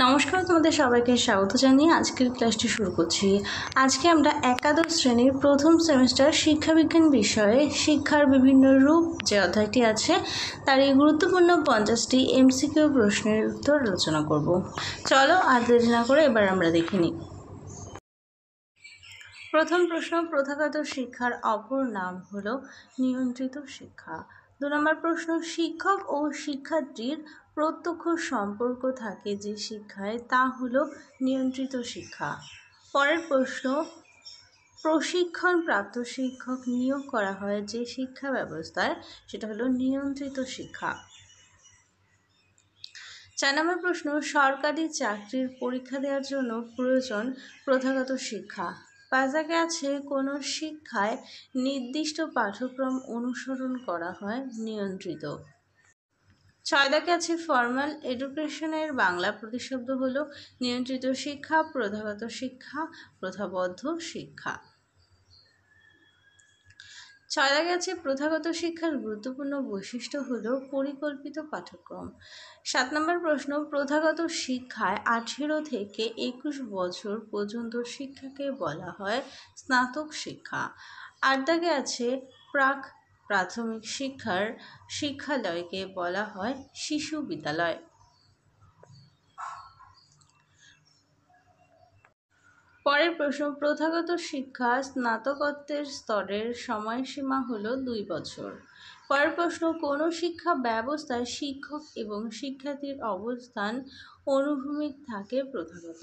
নমস্কার, তোমাদের সবাইকে স্বাগত জানিয়ে আজকের ক্লাসটি শুরু করছি। আজকে আমরা একাদশ শ্রেণীর প্রথম সেমিস্টার শিক্ষাবিজ্ঞান বিষয়ে শিক্ষার বিভিন্ন রূপ যে অধ্যায়টি আছে তার এই গুরুত্বপূর্ণ 50টি এমসিকিউ প্রশ্নের উত্তর আলোচনা করব। চলো আর দেরি না করে এবার আমরা দেখে নিই। প্রথম প্রশ্ন, প্রথাগত শিক্ষার অপর নাম হলো নিয়ন্ত্রিত শিক্ষা। 2 নম্বর প্রশ্ন, শিক্ষক ও শিক্ষার্থীর প্রত্যক্ষ সম্পর্ক থাকে যে শিক্ষায় তা হলো নিয়ন্ত্রিত শিক্ষা। পরের প্রশ্ন, প্রশিক্ষণপ্রাপ্ত শিক্ষক নিয়োগ করা হয় যে শিক্ষা ব্যবস্থায় সেটা হলো নিয়ন্ত্রিত শিক্ষা। 4 নম্বর প্রশ্ন, সরকারি চাকরির পরীক্ষা দেওয়ার জন্য প্রয়োজন প্রথাগত শিক্ষা। 5 দাগে আছে কোনো শিক্ষায় নির্দিষ্ট পাঠ্যক্রম অনুসরণ করা হয় নিয়ন্ত্রিত। 6 দাগে আছে ফর্মাল এডুকেশনের বাংলা প্রতিশব্দ হলো নিয়ন্ত্রিত শিক্ষা, প্রথাগত শিক্ষা, প্রথাবদ্ধ শিক্ষা। 6 দাগে আছে প্রথাগত শিক্ষার গুরুত্বপূর্ণ বৈশিষ্ট্য হলো পরিকল্পিত পাঠ্যক্রম। 7 নম্বর প্রশ্ন, প্রথাগত শিক্ষায় 18 থেকে 21 বছর পর্যন্ত শিক্ষাকে বলা হয় স্নাতক শিক্ষা। 8 দাগে আছে প্রাথমিক শিক্ষার শিক্ষালয়কে বলা হয় শিশু বিদ্যালয়। পরের প্রশ্ন, প্রথাগত শিক্ষা স্নাতকোত্তর স্তরের সময়সীমা হলো 2 বছর। পরের প্রশ্ন, কোন শিক্ষা ব্যবস্থায় শিক্ষক এবং শিক্ষার্থীর অবস্থান অনুভূমিক থাকে প্রথাগত।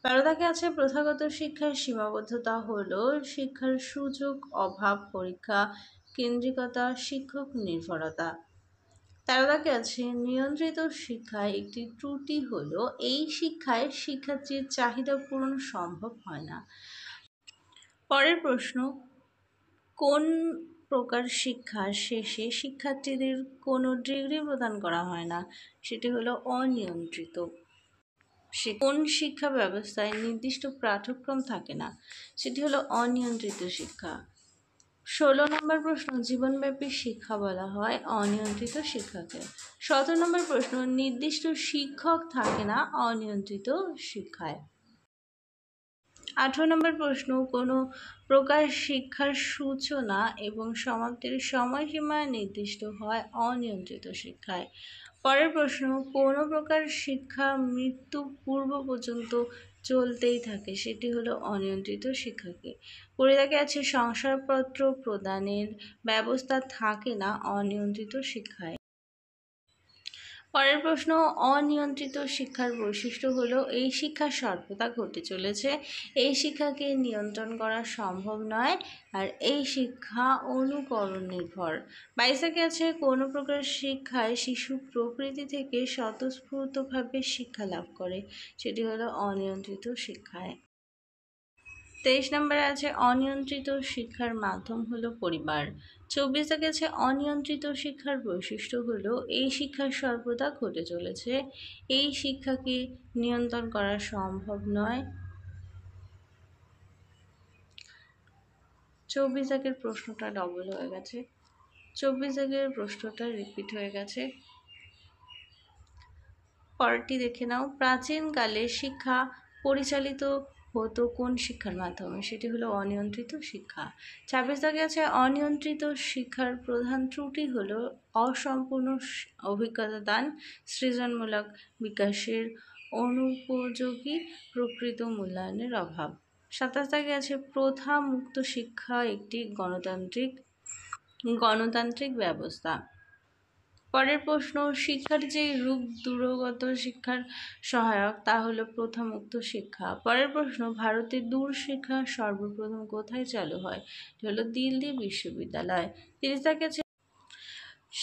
12 দাগে আছে প্রথাগত শিক্ষার সীমাবদ্ধতা হলো শিক্ষার সুযোগ অভাব, পরীক্ষা কেন্দ্রিকতা, শিক্ষক নির্ভরতা। 13 দাগে আছে নিয়ন্ত্রিত শিক্ষায় একটি ত্রুটি হলো এই শিক্ষায় শিক্ষার্থীর চাহিদা পূরণ সম্ভব হয় না। পরের প্রশ্ন, কোন প্রকার শিক্ষার শেষে শিক্ষার্থীদের কোনো ডিগ্রি প্রদান করা হয় না, সেটি হলো অনিয়ন্ত্রিত। কোন শিক্ষা ব্যবস্থায় নির্দিষ্ট পাঠ্যক্রম থাকে না, সেটি হলো অনিয়ন্ত্রিত শিক্ষা। 16 নম্বর প্রশ্ন, জীবনব্যাপী শিক্ষা বলা হয় অনিয়ন্ত্রিত শিক্ষাকে। 17 নম্বর প্রশ্ন, নির্দিষ্ট শিক্ষক থাকে না অনিয়ন্ত্রিত শিক্ষায়। 18 নম্বর প্রশ্ন, কোনো প্রকার শিক্ষার সূচনা এবং সমাপ্তির সময়সীমা নির্দিষ্ট হয় অনিয়ন্ত্রিত শিক্ষায়। পরের প্রশ্ন, কোনো প্রকার শিক্ষা মৃত্যু পূর্ব পর্যন্ত চলতেই থাকে, সেটি হলো অনিয়ন্ত্রিত শিক্ষাকে। 20 দাগে আছে শংসাপত্র প্রদানের ব্যবস্থা থাকে না অনিয়ন্ত্রিত শিক্ষায়। পরের প্রশ্ন, অনিয়ন্ত্রিত শিক্ষার বৈশিষ্ট্য হলো এই শিক্ষা সর্বদা ঘটে চলেছে, এই শিক্ষাকে নিয়ন্ত্রণ করা সম্ভব নয়, আর এই শিক্ষা অনুকরণ নির্ভর। 22 দাগে আছে কোনো প্রকার শিক্ষায় শিশু প্রকৃতি থেকে স্বতঃস্ফূর্তভাবে শিক্ষা লাভ করে, সেটি হলো অনিয়ন্ত্রিত শিক্ষায়। 23 নম্বরে আছে অনিয়ন্ত্রিত শিক্ষার মাধ্যম হলো পরিবার। 24 দাগে আছে অনিয়ন্ত্রিত শিক্ষার বৈশিষ্ট্য হলো এই শিক্ষা সর্বদা ঘটে চলেছে, এই শিক্ষাকে নিয়ন্ত্রণ করা সম্ভব নয়। 24 দাগের প্রশ্নটা ডবল হয়ে গেছে, 24 দাগের প্রশ্নটা রিপিট হয়ে গেছে। পরেরটি দেখে নাও, প্রাচীনকালে শিক্ষা পরিচালিত হতো কোন শিক্ষার মাধ্যমে, সেটি হলো অনিয়ন্ত্রিত শিক্ষা। 26 দাগে আছে অনিয়ন্ত্রিত শিক্ষার প্রধান ত্রুটি হলো অসম্পূর্ণ অভিজ্ঞতা দান, সৃজনমূলক বিকাশের অনুপযোগী প্রকৃত মূল্যায়নের অভাব। 27 দাগে আছে প্রথা মুক্ত শিক্ষা একটি গণতান্ত্রিক ব্যবস্থা। পরের প্রশ্ন, শিক্ষার যে রূপ দূরগত শিক্ষার সহায়ক তা হলো প্রথামুক্ত শিক্ষা। পরের প্রশ্ন, ভারতের দূর শিক্ষা সর্বপ্রথম কোথায় চালু হয়, এটি হলো দিল্লি বিশ্ববিদ্যালয়। 30 দাগে আছে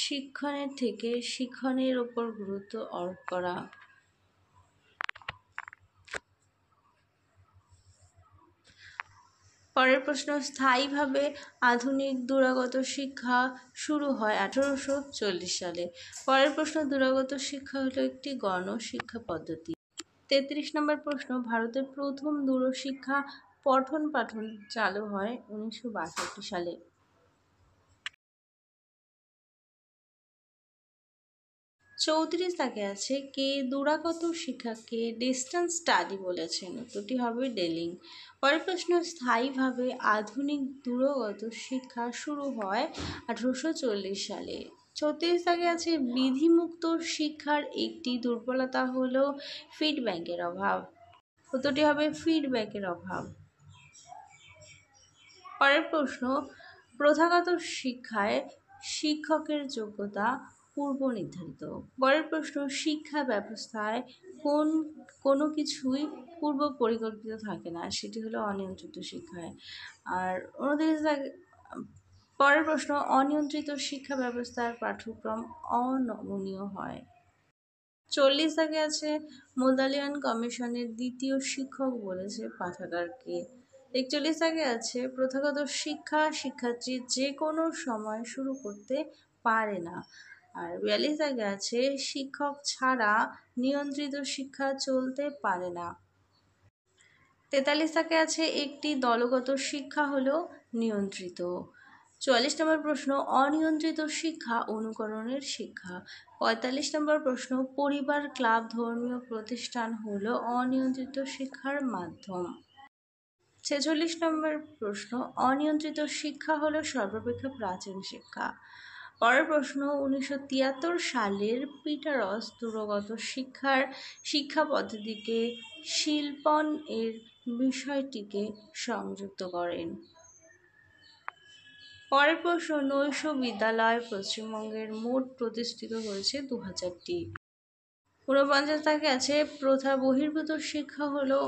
শিক্ষণের থেকে শিক্ষণের ওপর গুরুত্ব আরোপ করা। পরের প্রশ্ন, স্থায়ীভাবে আধুনিক দূরাগত শিক্ষা শুরু হয় 1840 সালে। পরের প্রশ্ন, দূরাগত শিক্ষা হলো একটি গণশিক্ষা পদ্ধতি। 33 নম্বর প্রশ্ন, ভারতের প্রথম দূরশিক্ষা পঠন পাঠন চালু হয় 1962 সালে। 34 34 তাকে আছে কে দূরাগত শিক্ষাকে ডিস্টেন্স স্টাডি বলেছেন? উত্তরটি হবে ডেলিং। পরের প্রশ্ন, স্থায়ীভাবে আধুনিক দূরগত শিক্ষা শুরু হয় 1840 সালে। 36 তাকে আছে বিধিমুক্ত শিক্ষার একটি দুর্বলতা হলো ফিডব্যাকের অভাব। উত্তরটি হবে ফিডব্যাকের অভাব। পরের প্রশ্ন, প্রথাগত শিক্ষায় শিক্ষকের যোগ্যতা পূর্ব নির্ধারিত। পরের প্রশ্ন, শিক্ষা ব্যবস্থায় কোনো কিছুই পূর্ব পরিকল্পিত থাকে না, সেটি হলো অনিয়ন্ত্রিত শিক্ষায়। আর 29 পরের প্রশ্ন, অনিয়ন্ত্রিত শিক্ষা ব্যবস্থার পাঠ্যক্রম অনমনীয় হয়। 40 দাগে আছে মোদালিয়ান কমিশনের দ্বিতীয় শিক্ষক বলেছে পাঠাগারকে। 41 দাগে আছে প্রথাগত শিক্ষার্থী যে কোনো সময় শুরু করতে পারে না। আর 42 দাগে আছে শিক্ষক ছাড়া নিয়ন্ত্রিত শিক্ষা চলতে পারে না। 43 দাগে আছে একটি দলগত শিক্ষা হলো নিয়ন্ত্রিত। 44 নম্বর প্রশ্ন, অনিয়ন্ত্রিত শিক্ষা অনুকরণের শিক্ষা। 45 নম্বর প্রশ্ন, পরিবার, ক্লাব, ধর্মীয় প্রতিষ্ঠান হলো অনিয়ন্ত্রিত শিক্ষার মাধ্যম। 46 নম্বর প্রশ্ন, অনিয়ন্ত্রিত শিক্ষা হলো সর্বাপেক্ষা প্রাচীন শিক্ষা। পরের প্রশ্ন, 1973 সালের পিটারস দূরগত শিক্ষা পদ্ধতিকে শিল্পন এর বিষয়টিকে সংযুক্ত করেন। পরের প্রশ্ন, নৈশ বিদ্যালয় পশ্চিমবঙ্গের মোট প্রতিষ্ঠিত হয়েছে 2000টি। 49 দাগে আছে প্রথা বহির্ভূত শিক্ষা হলো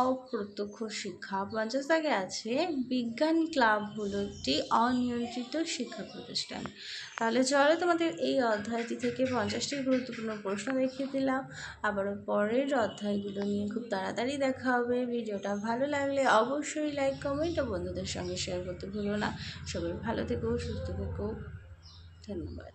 অপ্রত্যক্ষ শিক্ষা। 50 দাগে আছে বিজ্ঞান ক্লাব হলো একটি অনিয়ন্ত্রিত শিক্ষা প্রতিষ্ঠান। তাহলে চলো তোমাদের এই অধ্যায়টি থেকে 50টি গুরুত্বপূর্ণ প্রশ্ন দেখিয়ে দিলাম। আবারও পরের অধ্যায়গুলো নিয়ে খুব তাড়াতাড়ি দেখা হবে। ভিডিওটা ভালো লাগলে অবশ্যই লাইক, কমেন্ট ও বন্ধুদের সঙ্গে শেয়ার করতে ভুলো না। সবাই ভালো থেকো, সুস্থ থেকো। ধন্যবাদ।